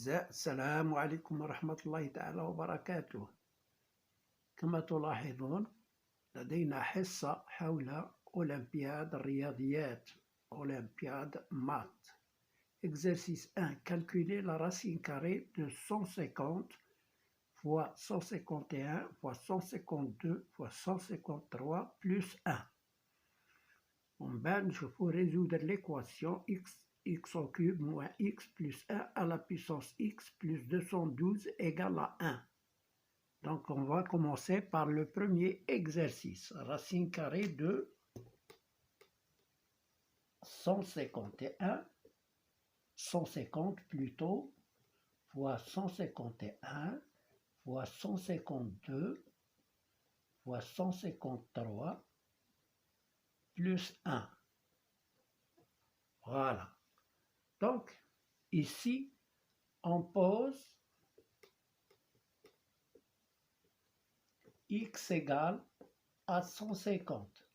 الأعزاء، السلام عليكم ورحمة الله تعالى وبركاته. كما تلاحظون لدينا حصة حول أولمبياد الرياضيات، أولمبياد مات. Exercice 1. Calculer la racine carrée de 150 fois 151 fois 152 fois 153 plus 1. En bas, il faut résoudre l'équation x au cube moins x plus 1 à la puissance x plus 212 égale à 1. Donc, on va commencer par le premier exercice. Racine carrée de 151, 150 plutôt, fois 151, fois 152, fois 153, plus 1. Voilà. Donc, ici, on pose x égale à 150.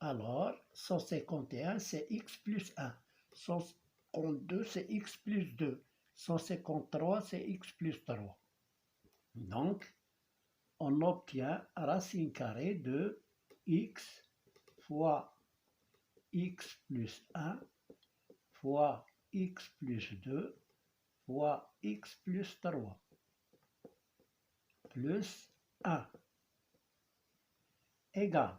Alors, 151, c'est x plus 1. 152, c'est x plus 2. 153, c'est x plus 3. Donc, on obtient racine carrée de x fois x plus 1 fois x plus 2 fois x plus 3 plus 1 égale.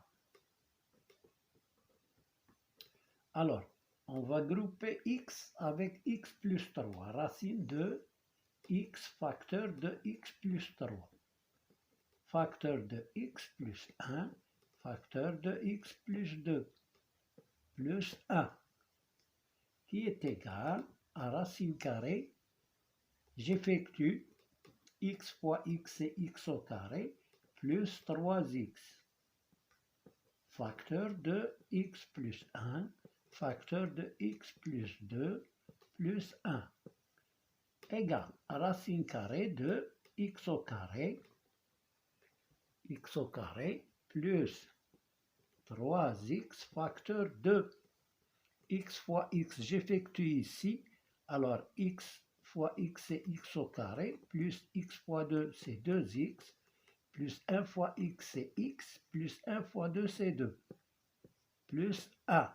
Alors, on va grouper x avec x plus 3, racine de x facteur de x plus 3, facteur de x plus 1, facteur de x plus 2, plus 1, qui est égal à racine carrée. J'effectue x fois x, c'est x au carré, plus 3x, facteur de x plus 1, facteur de x plus 2, plus 1, égale à racine carrée de x au carré, plus 3x, facteur de x fois x, j'effectue ici, alors x fois x c'est x au carré, plus x fois 2 c'est 2x, plus 1 fois x c'est x, plus 1 fois 2 c'est 2, plus 1,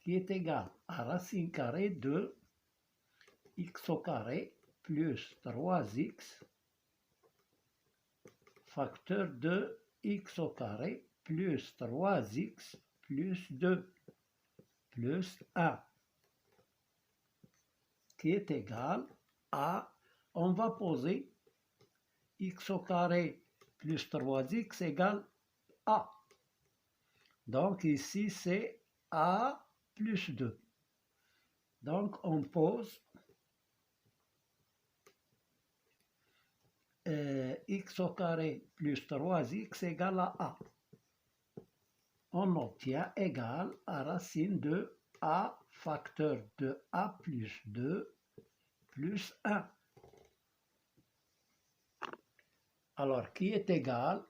qui est égal à racine carrée de x au carré, plus 3x, facteur de x au carré, plus 3x, plus 2, plus 1, qui est égal à, on va poser x au carré plus 3x égale a. Donc ici c'est a plus 2. Donc on pose x au carré plus 3x égale à a. On obtient égal à racine de a facteur de a plus 2 plus 1. Alors, qui est égal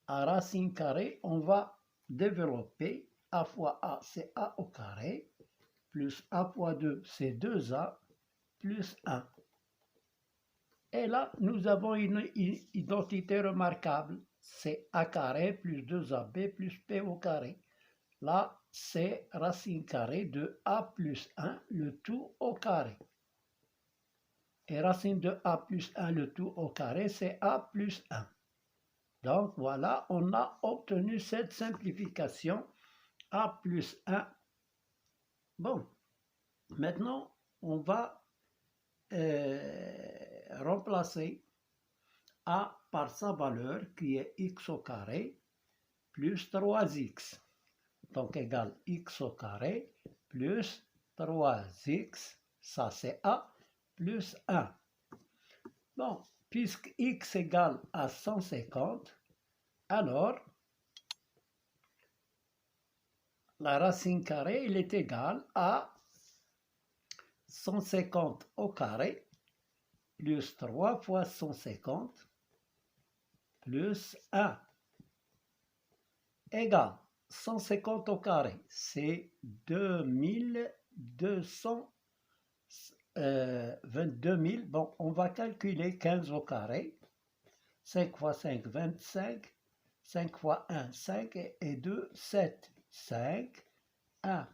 à racine carrée, on va développer a fois a, c'est a au carré, plus a fois 2, c'est 2a, plus 1. Et là, nous avons une identité remarquable, c'est a carré plus 2ab plus p au carré. Là, c'est racine carrée de a plus 1, le tout au carré. Et racine de a plus 1, le tout au carré, c'est a plus 1. Donc voilà, on a obtenu cette simplification a plus 1. Bon, maintenant, on va remplacer a par sa valeur qui est x au carré plus 3x. Donc égal x au carré plus 3x, ça c'est a, plus 1. Bon, puisque x égale à 150, alors la racine carrée il est égale à 150 au carré plus 3 fois 150 plus 1 égale 150 au carré, c'est 2200 22 000. Bon, on va calculer 15 au carré. 5 fois 5, 25. 5 fois 1, 5 et 2, 7. 5, 1,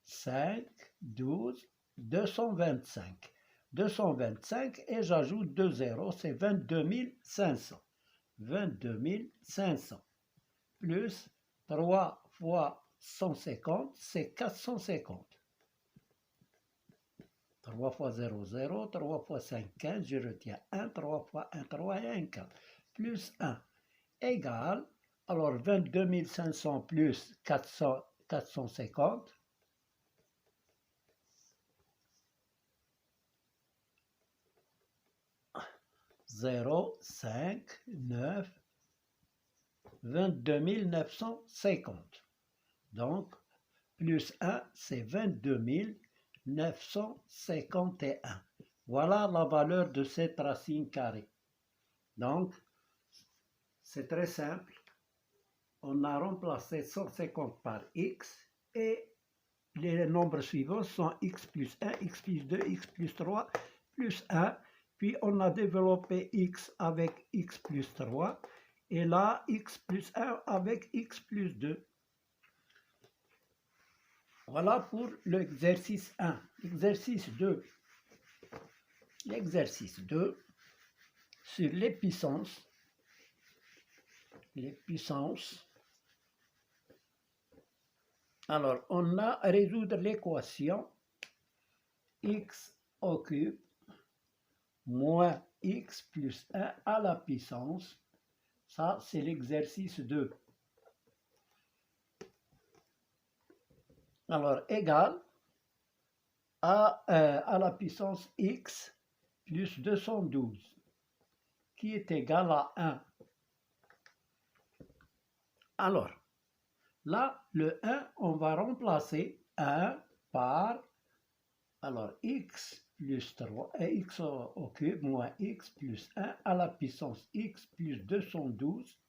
5, 12, 225. 225 et j'ajoute 2 zéros, c'est 22 500. 22 500 plus 3 fois 150, c'est 450. 3 fois 0, 0, 3 fois 5, 15, je retiens 1, 3 fois 1, 3 et 1, 4, plus 1, égale, alors 22 500 plus 450, 0, 5, 9, 22 950. Donc, plus 1, c'est 22 951. Voilà la valeur de cette racine carrée. Donc, c'est très simple. On a remplacé 150 par x et les nombres suivants sont x plus 1, x plus 2, x plus 3, plus 1. Puis on a développé x avec x plus 3 et là x plus 1 avec x plus 2. Voilà pour l'exercice 1. L'exercice 2. L'exercice 2 sur les puissances. Les puissances. Alors, on a à résoudre l'équation x au cube moins x plus 1 à la puissance. Ça, c'est l'exercice 2. Alors, égal à la puissance x plus 212, qui est égal à 1. Alors, là, le 1, on va remplacer 1 par, alors, x plus 3, x au cube moins x plus 1 à la puissance x plus 212.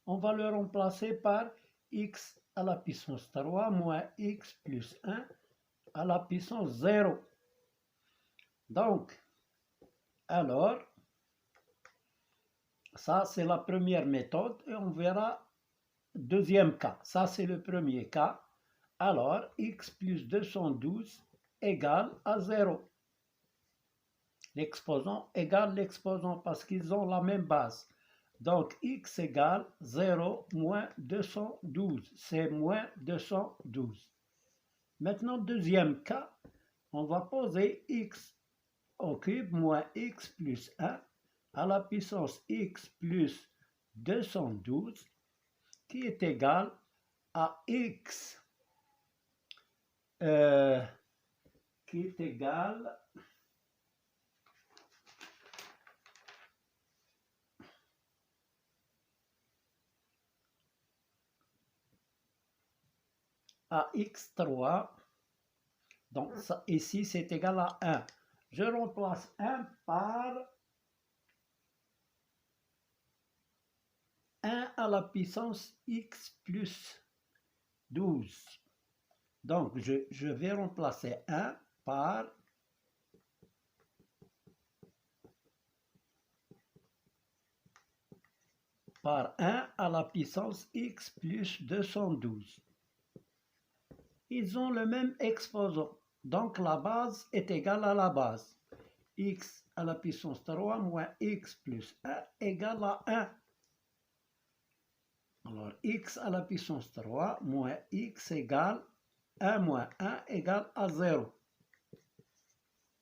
On va le remplacer par x à la puissance 3 moins x plus 1 à la puissance 0. Donc, alors, ça c'est la première méthode et on verra deuxième cas. Ça c'est le premier cas. Alors, x plus 212 égale à 0. L'exposant égale l'exposant parce qu'ils ont la même base. Donc, x égale 0 moins 212. C'est moins 212. Maintenant, deuxième cas, on va poser x au cube moins x plus 1 à la puissance x plus 212 qui est égal à x qui est égal à x3. Donc, ça, ici, c'est égal à 1. Je remplace 1 par 1 à la puissance x plus 12. Donc, je vais remplacer 1 par 1 à la puissance x plus 212. Ils ont le même exposant. Donc, la base est égale à la base. X à la puissance 3 moins x plus 1 égale à 1. Alors, x à la puissance 3 moins x égale 1 moins 1 égale à 0.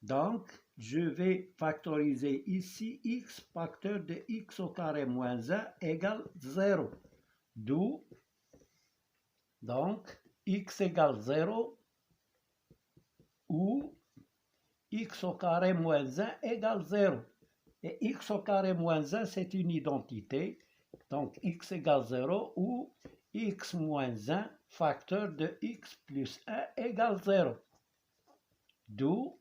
Donc, je vais factoriser ici x facteur de x au carré moins 1 égale 0. D'où, donc, x égale 0 ou x au carré moins 1 égale 0. Et x au carré moins 1, c'est une identité. Donc, x égale 0 ou x moins 1 facteur de x plus 1 égale 0. D'où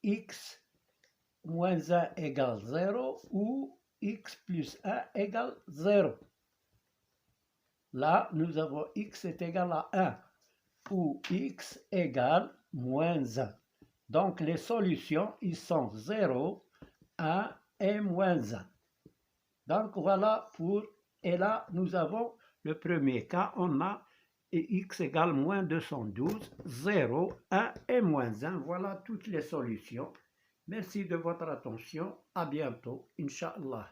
x moins 1 égale 0 ou x plus 1 égale 0. Là, nous avons x est égal à 1 ou x égale moins 1. Donc, les solutions, ils sont 0, 1 et moins 1. Donc, voilà pour... Et là, nous avons le premier cas, on a x égale moins 212, 0, 1 et moins 1. Voilà toutes les solutions. Merci de votre attention. À bientôt, Inch'Allah.